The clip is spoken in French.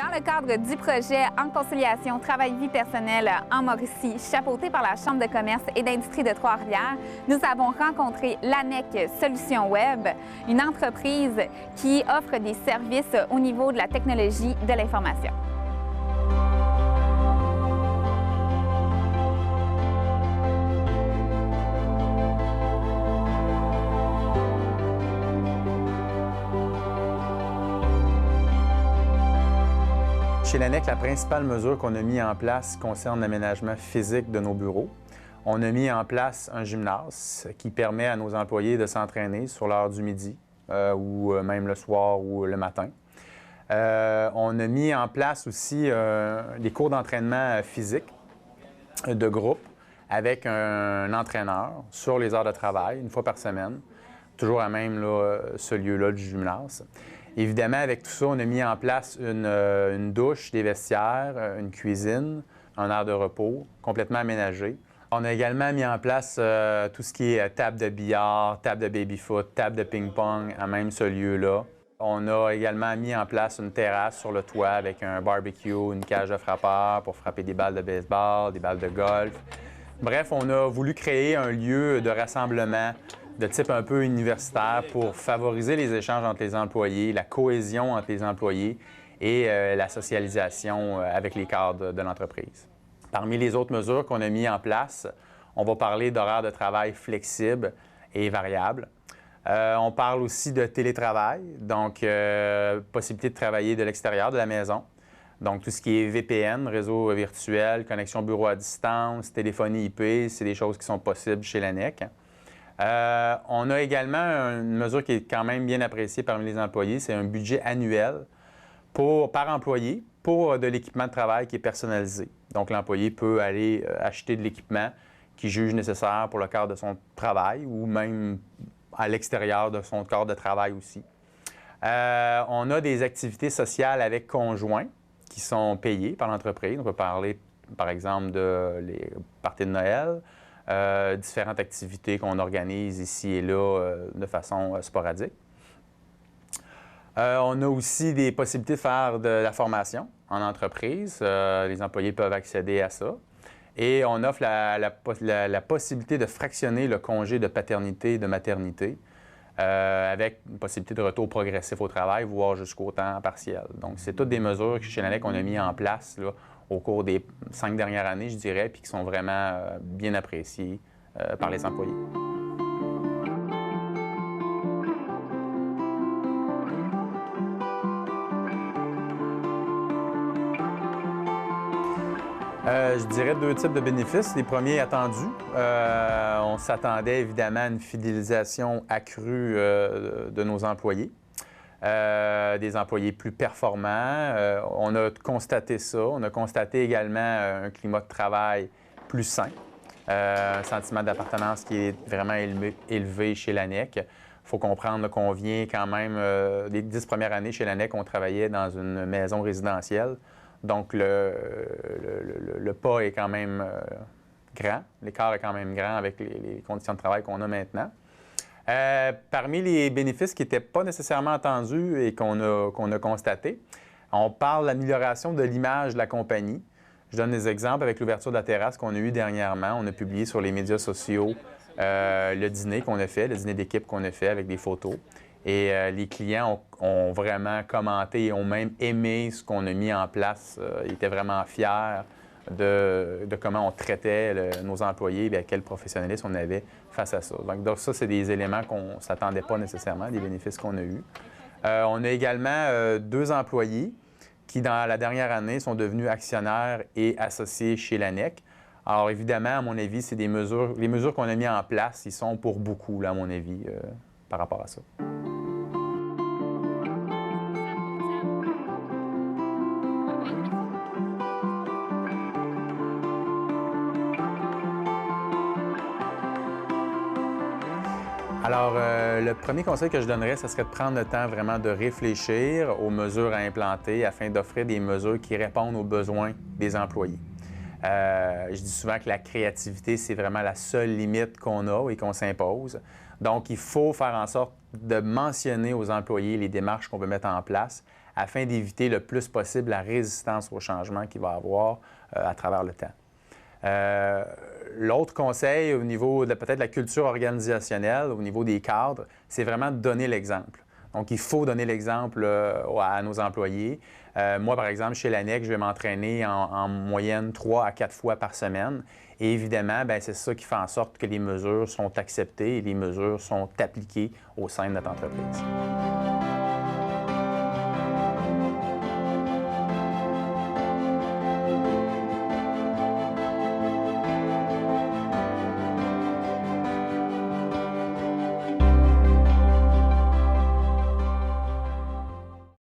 Dans le cadre du projet En conciliation travail-vie personnelle en Mauricie, chapeauté par la Chambre de commerce et d'industrie de Trois-Rivières, nous avons rencontré l'ANEC Solutions Web, une entreprise qui offre des services au niveau de la technologie de l'information. Chez l'ANEC, la principale mesure qu'on a mise en place concerne l'aménagement physique de nos bureaux. On a mis en place un gymnase qui permet à nos employés de s'entraîner sur l'heure du midi ou même le soir ou le matin. On a mis en place aussi des cours d'entraînement physique de groupe avec un entraîneur sur les heures de travail, une fois par semaine, toujours à même ce lieu-là du gymnase. Évidemment, avec tout ça, on a mis en place une douche, des vestiaires, une cuisine, un aire de repos complètement aménagé. On a également mis en place tout ce qui est table de billard, table de baby-foot, table de ping-pong à même ce lieu-là. On a également mis en place une terrasse sur le toit avec un barbecue, une cage de frappeurs pour frapper des balles de baseball, des balles de golf. Bref, on a voulu créer un lieu de rassemblement de type un peu universitaire pour favoriser les échanges entre les employés, la cohésion entre les employés et la socialisation avec les cadres de l'entreprise. Parmi les autres mesures qu'on a mises en place, on va parler d'horaires de travail flexibles et variables. On parle aussi de télétravail, donc possibilité de travailler de l'extérieur de la maison. Donc, tout ce qui est VPN, réseau virtuel, connexion bureau à distance, téléphonie IP, c'est des choses qui sont possibles chez l'ANEC. On a également une mesure qui est quand même bien appréciée parmi les employés, c'est un budget annuel par employé pour de l'équipement de travail qui est personnalisé. Donc, l'employé peut aller acheter de l'équipement qu'il juge nécessaire pour le cadre de son travail ou même à l'extérieur de son cadre de travail aussi. On a des activités sociales avec conjoints qui sont payées par l'entreprise. On peut parler, par exemple, les parties de Noël, différentes activités qu'on organise ici et là de façon sporadique. On a aussi des possibilités de faire de la formation en entreprise. Les employés peuvent accéder à ça. Et on offre la possibilité de fractionner le congé de paternité et de maternité avec une possibilité de retour progressif au travail, voire jusqu'au temps partiel. Donc, c'est toutes des mesures que chez l'ANEC qu'on a mis en place là, au cours des 5 dernières années, je dirais, puis qui sont vraiment bien appréciées par les employés. Je dirais 2 types de bénéfices. Les premiers attendus. On s'attendait évidemment à une fidélisation accrue de nos employés. Des employés plus performants. On a constaté ça. On a constaté également un climat de travail plus sain, un sentiment d'appartenance qui est vraiment élevé chez l'ANEC. Il faut comprendre qu'on vient quand même, les 10 premières années chez l'ANEC, on travaillait dans une maison résidentielle. Donc, le pas est quand même grand. L'écart est quand même grand avec les conditions de travail qu'on a maintenant. Parmi les bénéfices qui n'étaient pas nécessairement attendus et qu'on a constatés, on parle de l'amélioration de l'image de la compagnie. Je donne des exemples avec l'ouverture de la terrasse qu'on a eue dernièrement. On a publié sur les médias sociaux le dîner qu'on a fait, le dîner d'équipe qu'on a fait avec des photos. Et les clients ont vraiment commenté et ont même aimé ce qu'on a mis en place. Ils étaient vraiment fiers de comment on traitait nos employés et quel professionnalisme on avait face à ça. Donc ça, c'est des éléments qu'on ne s'attendait pas nécessairement, des bénéfices qu'on a eus. On a également 2 employés qui, dans la dernière année, sont devenus actionnaires et associés chez l'ANEC. Alors évidemment, à mon avis, c'est les mesures qu'on a mises en place, ils sont pour beaucoup, là, à mon avis, par rapport à ça. Alors, le premier conseil que je donnerais, ce serait de prendre le temps vraiment de réfléchir aux mesures à implanter afin d'offrir des mesures qui répondent aux besoins des employés. Je dis souvent que la créativité, c'est vraiment la seule limite qu'on a et qu'on s'impose. Donc, il faut faire en sorte de mentionner aux employés les démarches qu'on veut mettre en place afin d'éviter le plus possible la résistance au changement qu'il va y avoir à travers le temps. L'autre conseil au niveau de peut-être la culture organisationnelle, au niveau des cadres, c'est vraiment de donner l'exemple. Donc, il faut donner l'exemple à nos employés. Moi, par exemple, chez l'ANEC, je vais m'entraîner en moyenne 3 à 4 fois par semaine. Et évidemment, c'est ça qui fait en sorte que les mesures sont acceptées et les mesures sont appliquées au sein de notre entreprise.